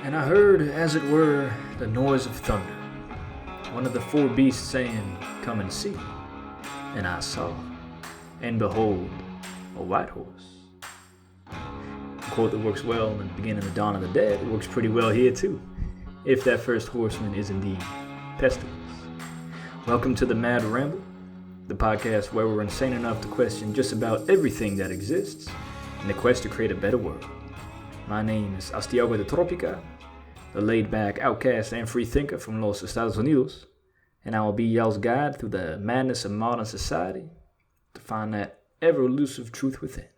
And I heard, as it were, the noise of thunder, one of the four beasts saying, "Come and see." And I saw, and behold, a white horse. A quote that works well in the beginning of the Dawn of the Dead, it works pretty well here too, if that first horseman is indeed pestilence. Welcome to the Mad Ramble, the podcast where we're insane enough to question just about everything that exists in the quest to create a better world. My name is Astiago de Tropica, the laid-back outcast and free thinker from Los Estados Unidos, and I will be y'all's guide through the madness of modern society to find that ever-elusive truth within.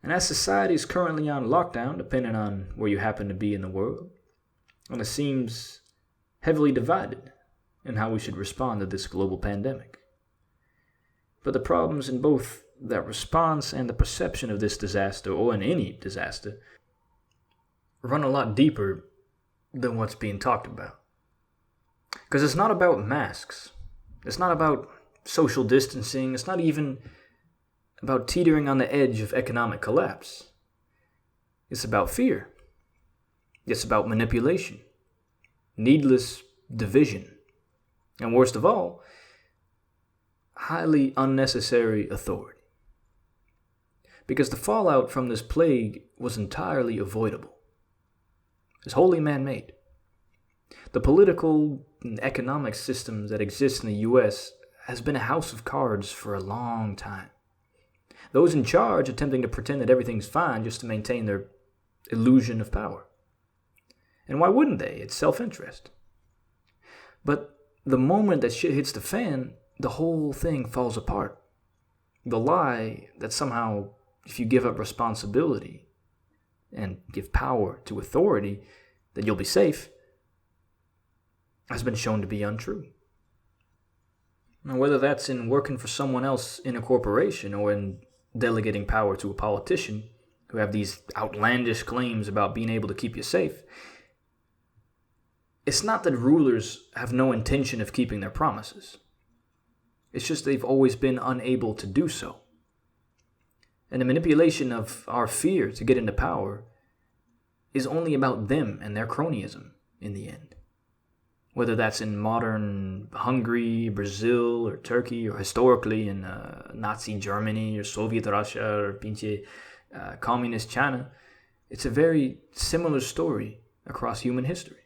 And as society is currently on lockdown, depending on where you happen to be in the world, and it seems heavily divided in how we should respond to this global pandemic. But the problems in both that response and the perception of this disaster, or in any disaster, run a lot deeper than what's being talked about. Because it's not about masks. It's not about social distancing. It's not even about teetering on the edge of economic collapse. It's about fear. It's about manipulation, needless division, and worst of all, highly unnecessary authority. Because the fallout from this plague was entirely avoidable. It's wholly man-made. The political and economic systems that exist in the U.S. has been a house of cards for a long time. Those in charge attempting to pretend that everything's fine just to maintain their illusion of power. And why wouldn't they? It's self-interest. But the moment that shit hits the fan, the whole thing falls apart. The lie that somehow, if you give up responsibility and give power to authority, that you'll be safe, has been shown to be untrue. Now, whether that's in working for someone else in a corporation or in delegating power to a politician who have these outlandish claims about being able to keep you safe, it's not that rulers have no intention of keeping their promises. It's just they've always been unable to do so. And the manipulation of our fear to get into power is only about them and their cronyism in the end. Whether that's in modern Hungary, Brazil, or Turkey, or historically in Nazi Germany, or Soviet Russia, or pinche communist China, it's a very similar story across human history.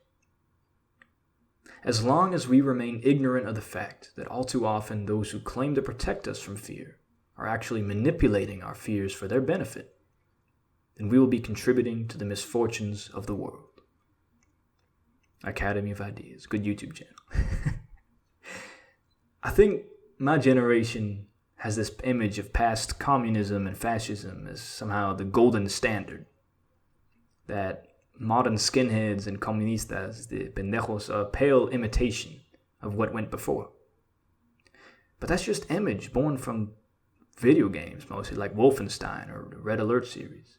As long as we remain ignorant of the fact that all too often those who claim to protect us from fear are actually manipulating our fears for their benefit, then we will be contributing to the misfortunes of the world. Academy of Ideas, good YouTube channel. I think my generation has this image of past communism and fascism as somehow the golden standard. That modern skinheads and comunistas, the pendejos, are a pale imitation of what went before. But that's just image born from video games, mostly like Wolfenstein or the Red Alert series.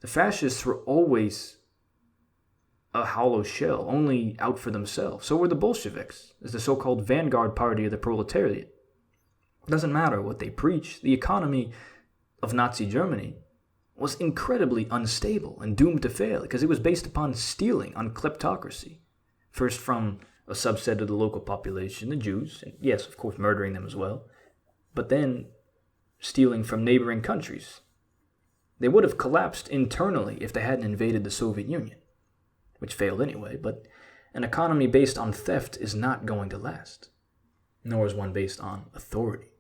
The fascists were always a hollow shell, only out for themselves. So were the Bolsheviks, as the so-called vanguard party of the proletariat. It doesn't matter what they preach. The economy of Nazi Germany was incredibly unstable and doomed to fail because it was based upon stealing, on kleptocracy. First from a subset of the local population, the Jews, and yes, of course, murdering them as well, but then stealing from neighboring countries. They would have collapsed internally if they hadn't invaded the Soviet Union, which failed anyway, but an economy based on theft is not going to last, nor is one based on authority.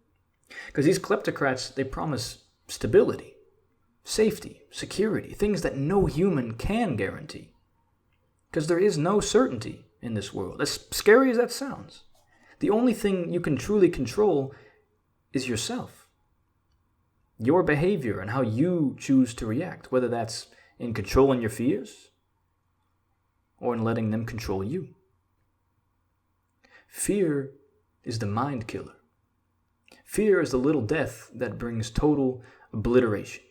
Because these kleptocrats, they promise stability, safety, security, things that no human can guarantee. Because there is no certainty in this world, as scary as that sounds. The only thing you can truly control is yourself. Your behavior and how you choose to react, whether that's in controlling your fears or in letting them control you. Fear is the mind killer. Fear is the little death that brings total obliteration.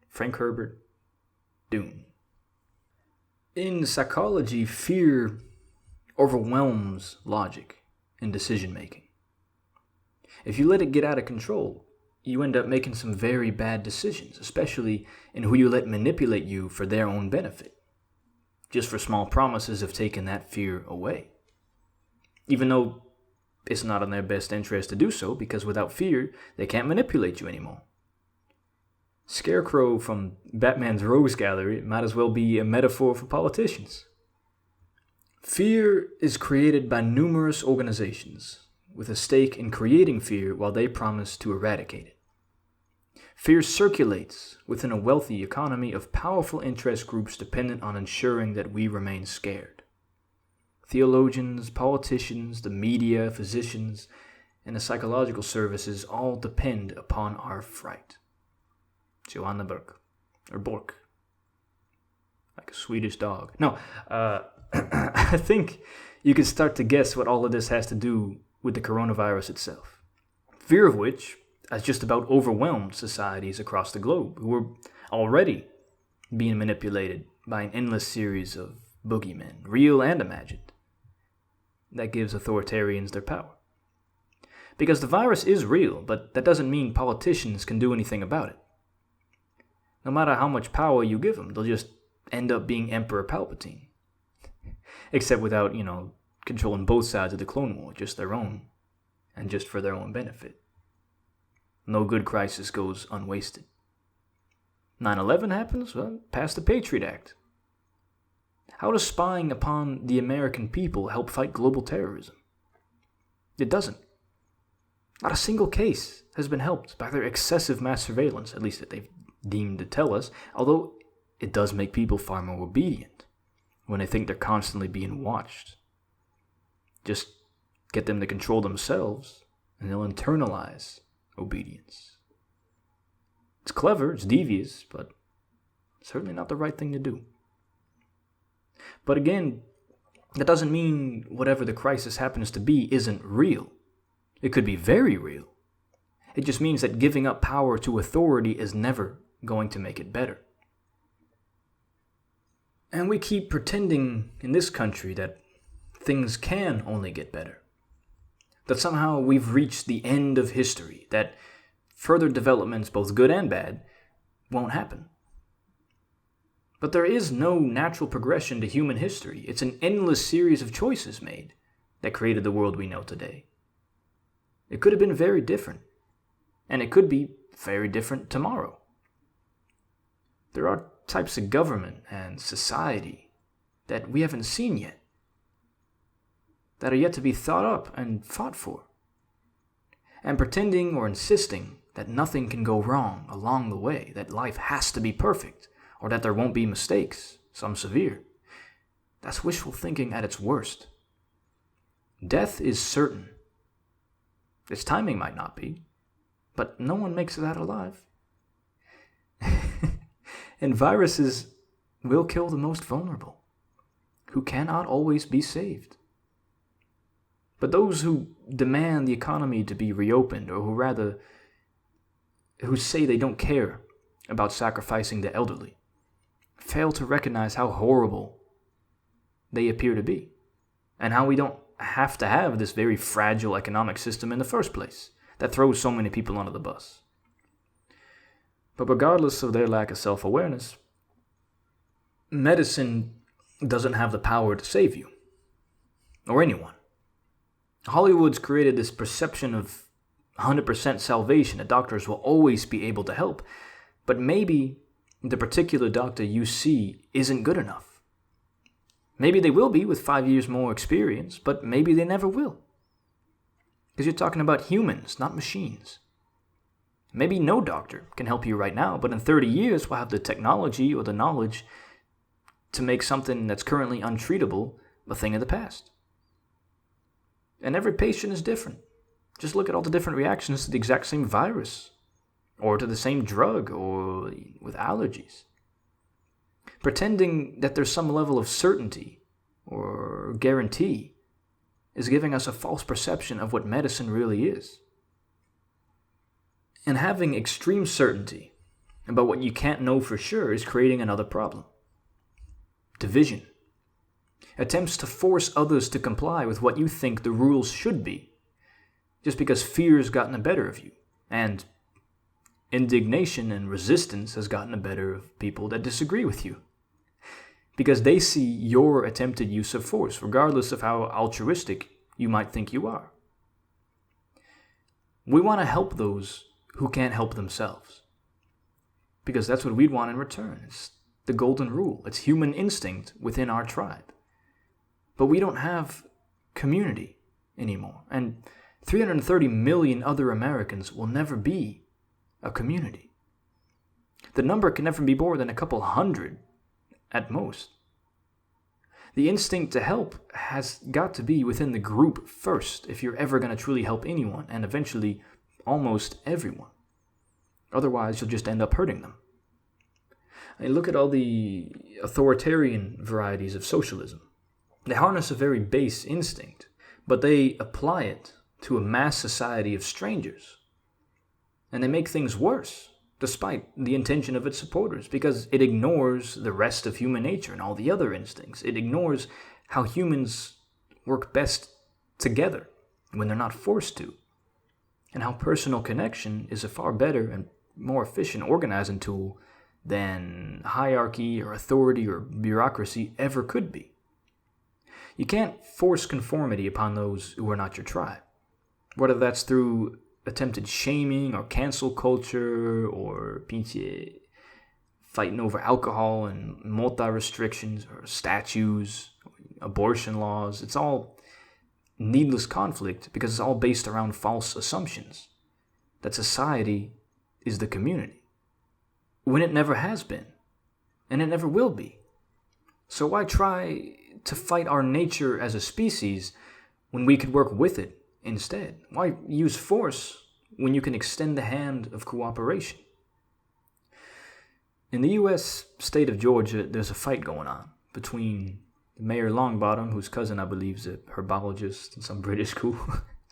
Frank Herbert, Dune. In psychology, fear overwhelms logic and decision making. If you let it get out of control, you end up making some very bad decisions, especially in who you let manipulate you for their own benefit. just for small promises of taking that fear away. Even though it's not in their best interest to do so, because without fear, they can't manipulate you anymore. Scarecrow from Batman's Rogues Gallery might as well be a metaphor for politicians. Fear is created by numerous organizations, with a stake in creating fear while they promise to eradicate it. Fear circulates within a wealthy economy of powerful interest groups dependent on ensuring that we remain scared. Theologians, politicians, the media, physicians, and the psychological services all depend upon our fright. Johanna Burke, or Bork, like a Swedish dog. No, I think you can start to guess what all of this has to do with the coronavirus itself. Fear of which has just about overwhelmed societies across the globe who were already being manipulated by an endless series of boogeymen, real and imagined. That gives authoritarians their power. Because the virus is real, but that doesn't mean politicians can do anything about it. No matter how much power you give them, they'll just end up being Emperor Palpatine. Except without, controlling both sides of the Clone War, just their own, and just for their own benefit. No good crisis goes unwasted. 9/11 happens? Well, pass the Patriot Act. How does spying upon the American people help fight global terrorism? It doesn't. Not a single case has been helped by their excessive mass surveillance, at least that they've deemed to tell us, although it does make people far more obedient when they think they're constantly being watched. Just get them to control themselves, and they'll internalize obedience. It's clever, it's devious, but certainly not the right thing to do. But again, that doesn't mean whatever the crisis happens to be isn't real. It could be very real. It just means that giving up power to authority is never going to make it better. And we keep pretending in this country that things can only get better. That somehow we've reached the end of history, that further developments, both good and bad, won't happen. But there is no natural progression to human history. It's an endless series of choices made that created the world we know today. It could have been very different, and it could be very different tomorrow. There are types of government and society that we haven't seen yet, that are yet to be thought up and fought for. And pretending or insisting that nothing can go wrong along the way, that life has to be perfect, or that there won't be mistakes, some severe, that's wishful thinking at its worst. Death is certain. Its timing might not be, but no one makes it out alive. And viruses will kill the most vulnerable, who cannot always be saved. But those who demand the economy to be reopened, or who say they don't care about sacrificing the elderly, fail to recognize how horrible they appear to be, and how we don't have to have this very fragile economic system in the first place that throws so many people under the bus. But regardless of their lack of self-awareness, medicine doesn't have the power to save you, or anyone. Hollywood's created this perception of 100% salvation, that doctors will always be able to help, but maybe the particular doctor you see isn't good enough. Maybe they will be with 5 years more experience, but maybe they never will. Because you're talking about humans, not machines. Maybe no doctor can help you right now, but in 30 years we'll have the technology or the knowledge to make something that's currently untreatable a thing of the past. And every patient is different. Just look at all the different reactions to the exact same virus, or to the same drug, or with allergies. Pretending that there's some level of certainty or guarantee is giving us a false perception of what medicine really is. And having extreme certainty about what you can't know for sure is creating another problem. Division. Attempts to force others to comply with what you think the rules should be, just because fear's gotten the better of you, and indignation and resistance has gotten the better of people that disagree with you. because they see your attempted use of force, regardless of how altruistic you might think you are. We want to help those who can't help themselves, because that's what we'd want in return. It's the golden rule. It's human instinct within our tribe. But we don't have community anymore, and 330 million other Americans will never be a community. The number can never be more than a couple hundred at most. The instinct to help has got to be within the group first if you're ever going to truly help anyone, and eventually almost everyone. Otherwise, you'll just end up hurting them. I mean, look at all the authoritarian varieties of socialism. They harness a very base instinct, but they apply it to a mass society of strangers. And they make things worse, despite the intention of its supporters, because it ignores the rest of human nature and all the other instincts. It ignores how humans work best together when they're not forced to, and how personal connection is a far better and more efficient organizing tool than hierarchy or authority or bureaucracy ever could be. You can't force conformity upon those who are not your tribe, whether that's through attempted shaming or cancel culture or fighting over alcohol and multi-restrictions or statues, abortion laws. It's all needless conflict because it's all based around false assumptions that society is the community, when it never has been, and it never will be. So why try to fight our nature as a species when we could work with it instead? Why use force when you can extend the hand of cooperation? In the U.S. state of Georgia, there's a fight going on between Mayor Longbottom, whose cousin I believe is a herbologist in some British school,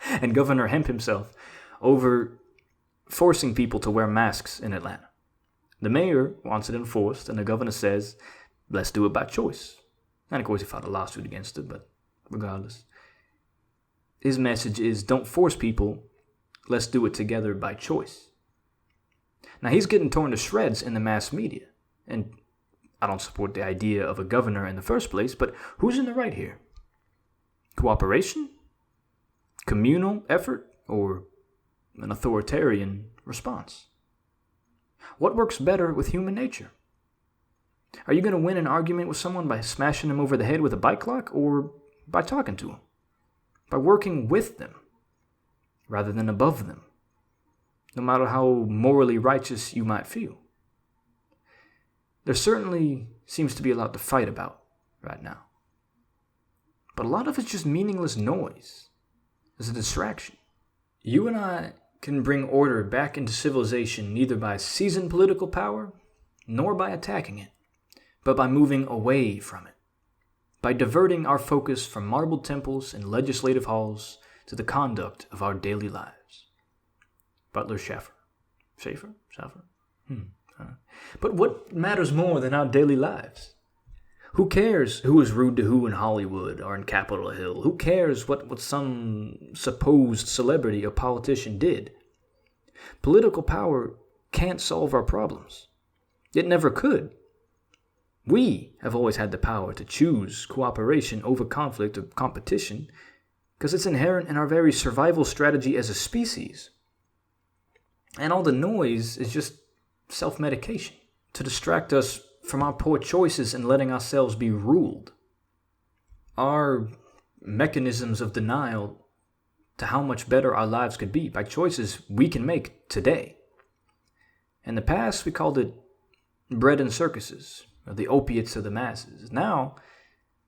and Governor Hemp himself over forcing people to wear masks in Atlanta. The mayor wants it enforced, and the governor says, let's do it by choice. And of course he filed a lawsuit against it, but regardless. His message is, don't force people, let's do it together by choice. Now he's getting torn to shreds in the mass media, and I don't support the idea of a governor in the first place, but who's in the right here? Cooperation? Communal effort? Or an authoritarian response? What works better with human nature? Are you going to win an argument with someone by smashing them over the head with a bike lock, or by talking to them? By working with them, rather than above them, no matter how morally righteous you might feel? There certainly seems to be a lot to fight about right now. But a lot of it's just meaningless noise. It's a distraction. You and I can bring order back into civilization neither by seizing political power, nor by attacking it, but by moving away from it, by diverting our focus from marble temples and legislative halls to the conduct of our daily lives. Butler Schaffer. But what matters more than our daily lives? Who cares who is rude to who in Hollywood or in Capitol Hill? Who cares what some supposed celebrity or politician did? Political power can't solve our problems. It never could. We have always had the power to choose cooperation over conflict or competition because it's inherent in our very survival strategy as a species. And all the noise is just self-medication to distract us from our poor choices and letting ourselves be ruled. Our mechanisms of denial to how much better our lives could be by choices we can make today. In the past, we called it bread and circuses, or the opiates of the masses. Now,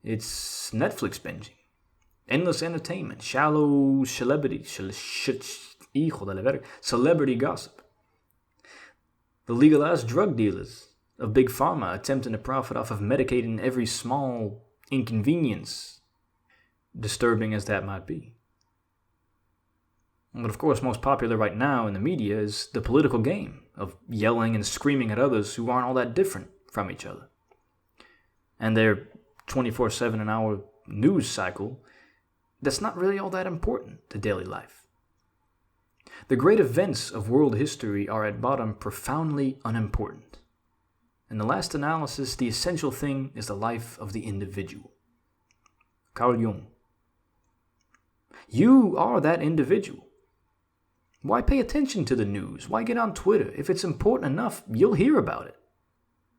it's Netflix binging, endless entertainment, shallow celebrity gossip. The legalized drug dealers of Big Pharma attempting to profit off of medicating every small inconvenience, disturbing as that might be. But of course, most popular right now in the media is the political game of yelling and screaming at others who aren't all that different from each other. And their 24/7 an hour news cycle that's not really all that important to daily life. The great events of world history are at bottom profoundly unimportant. In the last analysis, the essential thing is the life of the individual. Carl Jung. You are that individual. Why pay attention to the news? Why get on Twitter? If it's important enough, you'll hear about it.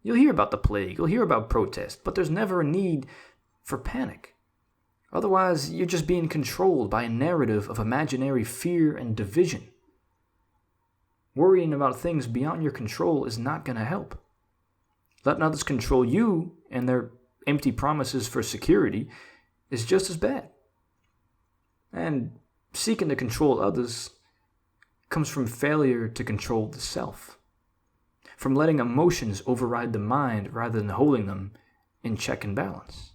You'll hear about the plague, you'll hear about protests, but there's never a need for panic. Otherwise, you're just being controlled by a narrative of imaginary fear and division. Worrying about things beyond your control is not going to help. Letting others control you and their empty promises for security is just as bad. And seeking to control others comes from failure to control the self, from letting emotions override the mind rather than holding them in check and balance.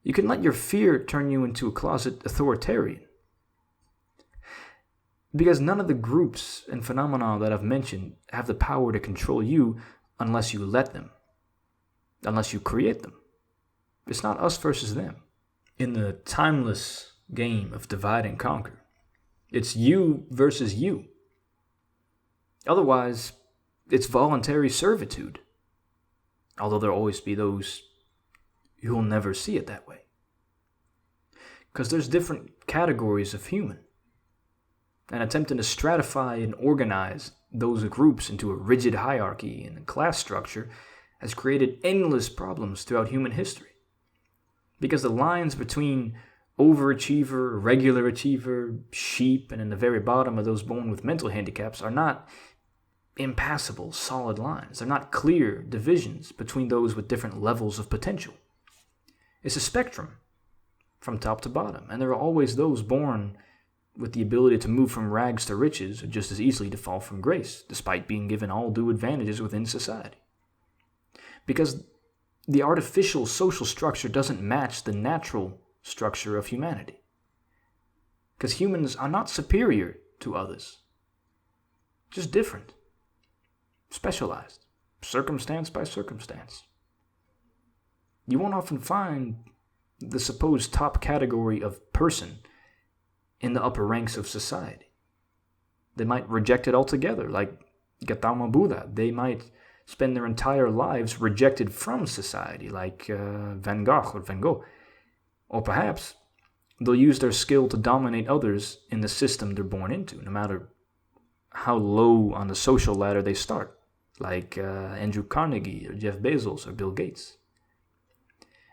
You can let your fear turn you into a closet authoritarian. Because none of the groups and phenomena that I've mentioned have the power to control you unless you let them, unless you create them. It's not us versus them. In the timeless game of divide and conquer, it's you versus you. Otherwise, it's voluntary servitude. Although there'll always be those who'll never see it that way. Because there's different categories of human. And attempting to stratify and organize those groups into a rigid hierarchy and a class structure has created endless problems throughout human history. Because the lines between overachiever, regular achiever, sheep, and in the very bottom of those born with mental handicaps are not impassable, solid lines. They're not clear divisions between those with different levels of potential. It's a spectrum from top to bottom, and there are always those born with the ability to move from rags to riches or just as easily to fall from grace, despite being given all due advantages within society. Because the artificial social structure doesn't match the natural structure of humanity. Because humans are not superior to others, just different, specialized, circumstance by circumstance. You won't often find the supposed top category of person in the upper ranks of society. They might reject it altogether, like Gautama Buddha. They might spend their entire lives rejected from society, like Van Gogh. Or perhaps they'll use their skill to dominate others in the system they're born into, no matter how low on the social ladder they start, like Andrew Carnegie or Jeff Bezos or Bill Gates.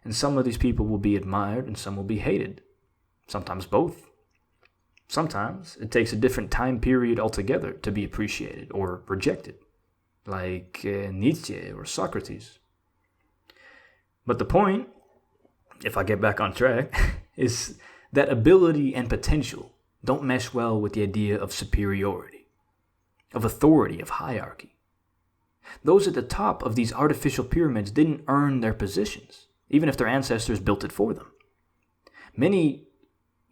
And some of these people will be admired and some will be hated, sometimes both. Sometimes it takes a different time period altogether to be appreciated or rejected, like Nietzsche or Socrates. But the point, if I get back on track, is that ability and potential don't mesh well with the idea of superiority, of authority, of hierarchy. Those at the top of these artificial pyramids didn't earn their positions, even if their ancestors built it for them. Many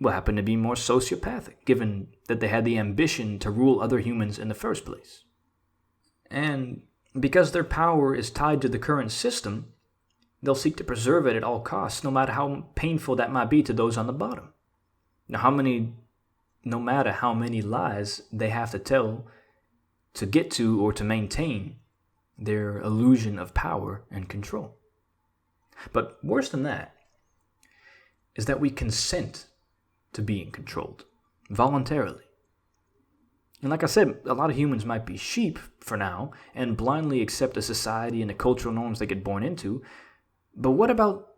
will happen to be more sociopathic, given that they had the ambition to rule other humans in the first place. And because their power is tied to the current system, they'll seek to preserve it at all costs, no matter how painful that might be to those on the bottom. No matter how many lies they have to tell to get to or to maintain their illusion of power and control. But worse than that is that we consent to being controlled voluntarily. And like I said, a lot of humans might be sheep for now and blindly accept the society and the cultural norms they get born into. But what about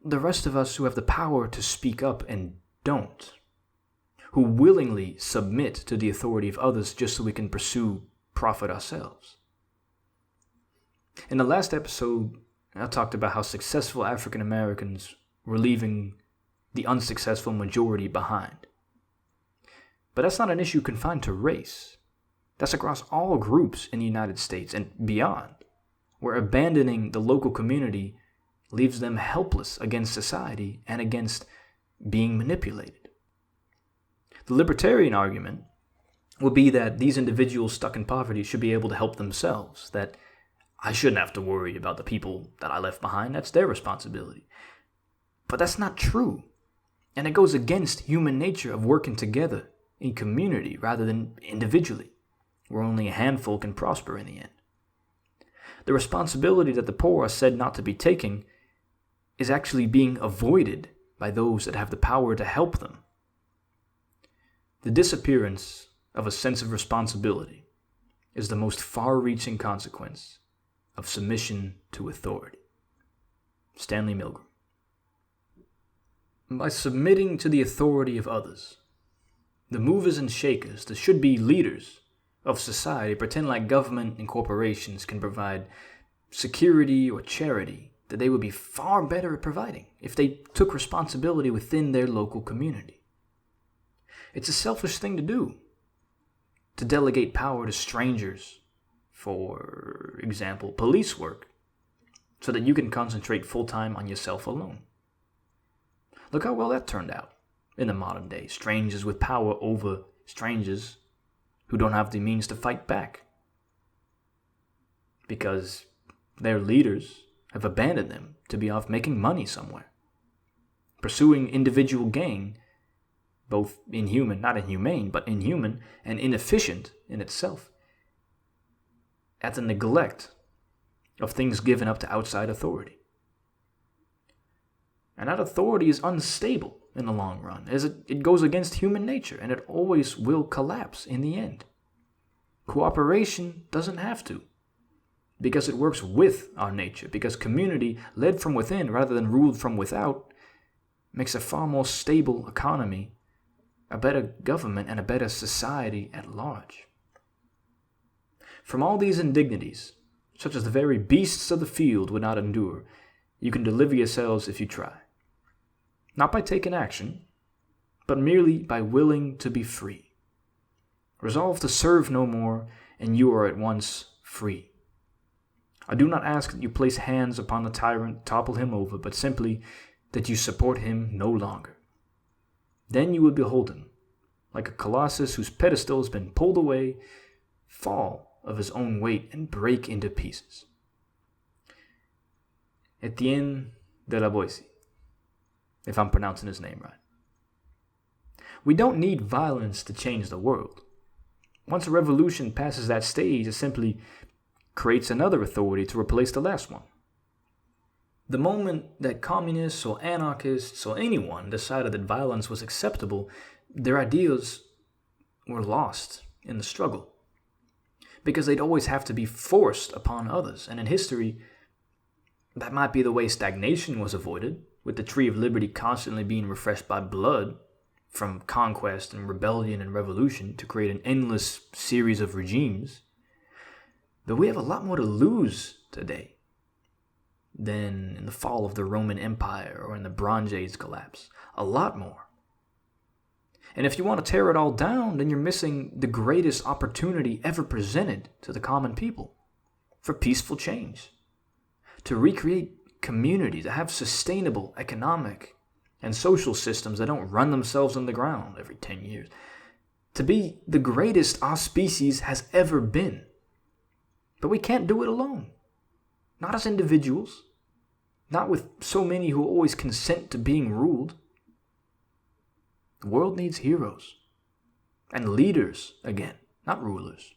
the rest of us who have the power to speak up and don't? Who willingly submit to the authority of others just so we can pursue profit ourselves? In the last episode, I talked about how successful African Americans were leaving the unsuccessful majority behind. But that's not an issue confined to race. That's across all groups in the United States and beyond, where abandoning the local community leaves them helpless against society and against being manipulated. The libertarian argument would be that these individuals stuck in poverty should be able to help themselves, that I shouldn't have to worry about the people that I left behind. That's their responsibility. But that's not true. And it goes against human nature of working together in community rather than individually, where only a handful can prosper in the end. The responsibility that the poor are said not to be taking is actually being avoided by those that have the power to help them. The disappearance of a sense of responsibility is the most far-reaching consequence of submission to authority. Stanley Milgram. By submitting to the authority of others, the movers and shakers, the should-be leaders of society, pretend like government and corporations can provide security or charity that they would be far better at providing if they took responsibility within their local community. It's a selfish thing to do, to delegate power to strangers, for example, police work, so that you can concentrate full-time on yourself alone. Look how well that turned out in the modern day. Strangers with power over strangers who don't have the means to fight back because their leaders have abandoned them to be off making money somewhere, pursuing individual gain, both inhuman, not inhumane, but inhuman and inefficient in itself, at the neglect of things given up to outside authority. And that authority is unstable in the long run, as it goes against human nature, and it always will collapse in the end. Cooperation doesn't have to, because it works with our nature, because community, led from within rather than ruled from without, makes a far more stable economy, a better government, and a better society at large. From all these indignities, such as the very beasts of the field would not endure, you can deliver yourselves if you try. Not by taking action, but merely by willing to be free. Resolve to serve no more, and you are at once free. I do not ask that you place hands upon the tyrant, topple him over, but simply that you support him no longer. Then you will behold him, like a colossus whose pedestal has been pulled away, fall of his own weight and break into pieces. Etienne de la Boétie, if I'm pronouncing his name right. We don't need violence to change the world. Once a revolution passes that stage, it simply creates another authority to replace the last one. The moment that communists or anarchists or anyone decided that violence was acceptable, their ideas were lost in the struggle, because they'd always have to be forced upon others. And in history, that might be the way stagnation was avoided, with the tree of liberty constantly being refreshed by blood from conquest and rebellion and revolution to create an endless series of regimes. But we have a lot more to lose today than in the fall of the Roman Empire or in the Bronze Age collapse. A lot more. And if you want to tear it all down, then you're missing the greatest opportunity ever presented to the common people for peaceful change, to recreate community, to have sustainable economic and social systems that don't run themselves in the ground every 10 years, to be the greatest our species has ever been. But we can't do it alone. Not as individuals. Not with so many who always consent to being ruled. The world needs heroes. And leaders again, not rulers.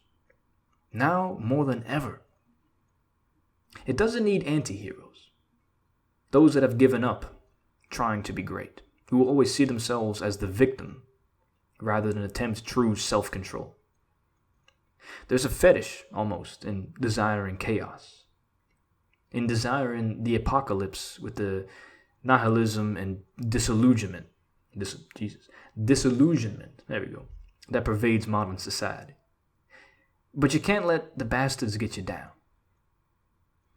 Now more than ever. It doesn't need anti-heroes. Those that have given up trying to be great, who will always see themselves as the victim rather than attempt true self-control. There's a fetish, almost, in desiring chaos, in desiring the apocalypse with the nihilism and disillusionment, disillusionment, there we go, that pervades modern society. But you can't let the bastards get you down.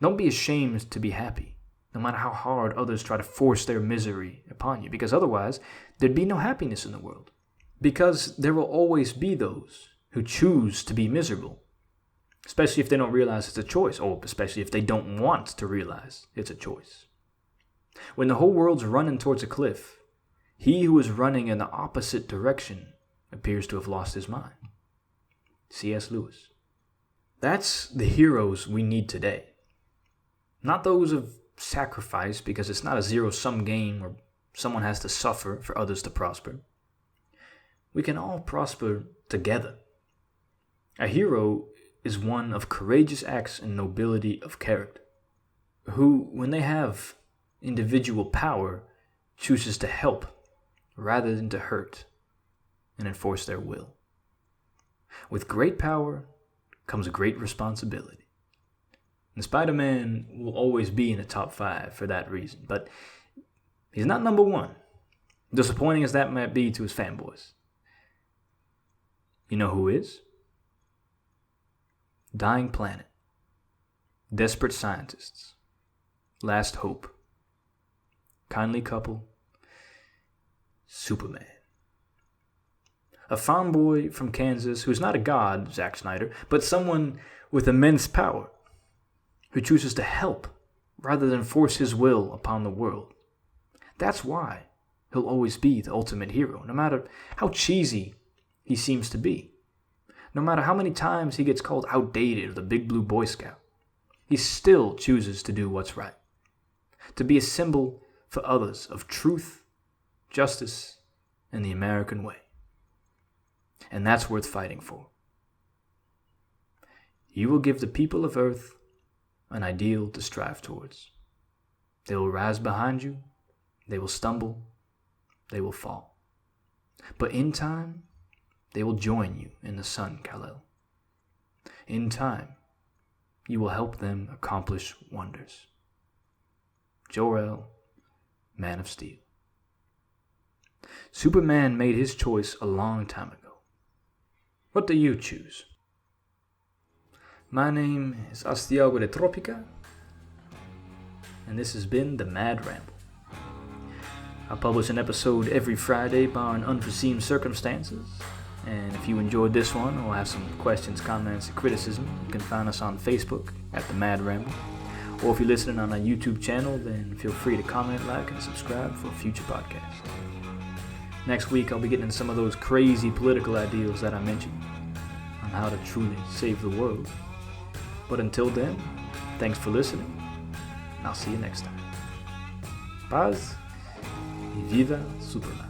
Don't be ashamed to be happy, no matter how hard others try to force their misery upon you, because otherwise there'd be no happiness in the world. Because there will always be those who choose to be miserable, especially if they don't realize it's a choice, or especially if they don't want to realize it's a choice. When the whole world's running towards a cliff, he who is running in the opposite direction appears to have lost his mind. C.S. Lewis. That's the heroes we need today. Not those of sacrifice, because it's not a zero-sum game where someone has to suffer for others to prosper. We can all prosper together. A hero is one of courageous acts and nobility of character, who, when they have individual power, chooses to help rather than to hurt and enforce their will. With great power comes great responsibility. And Spider-Man will always be in the top 5 for that reason, but he's not number 1, disappointing as that might be to his fanboys. You know who is? Dying Planet, Desperate Scientists, Last Hope, Kindly Couple, Superman. A farm boy from Kansas who's not a god, Zack Snyder, but someone with immense power, who chooses to help rather than force his will upon the world. That's why he'll always be the ultimate hero, no matter how cheesy he seems to be. No matter how many times he gets called outdated or the big blue Boy Scout, he still chooses to do what's right, to be a symbol for others of truth, justice, and the American way. And that's worth fighting for. You will give the people of Earth an ideal to strive towards. They will rise behind you, they will stumble, they will fall. But in time, they will join you in the sun, Kal-El. In time, you will help them accomplish wonders. Jor-El, Man of Steel. Superman made his choice a long time ago. What do you choose? My name is Astiago de Tropica, and this has been the Mad Ramble. I publish an episode every Friday barring unforeseen circumstances, and if you enjoyed this one or have some questions, comments, or criticism, you can find us on Facebook at the Mad Ramble. Or if you're listening on our YouTube channel, then feel free to comment, like, and subscribe for future podcasts. Next week, I'll be getting into some of those crazy political ideals that I mentioned on how to truly save the world. But until then, thanks for listening, and I'll see you next time. Paz y viva Superman.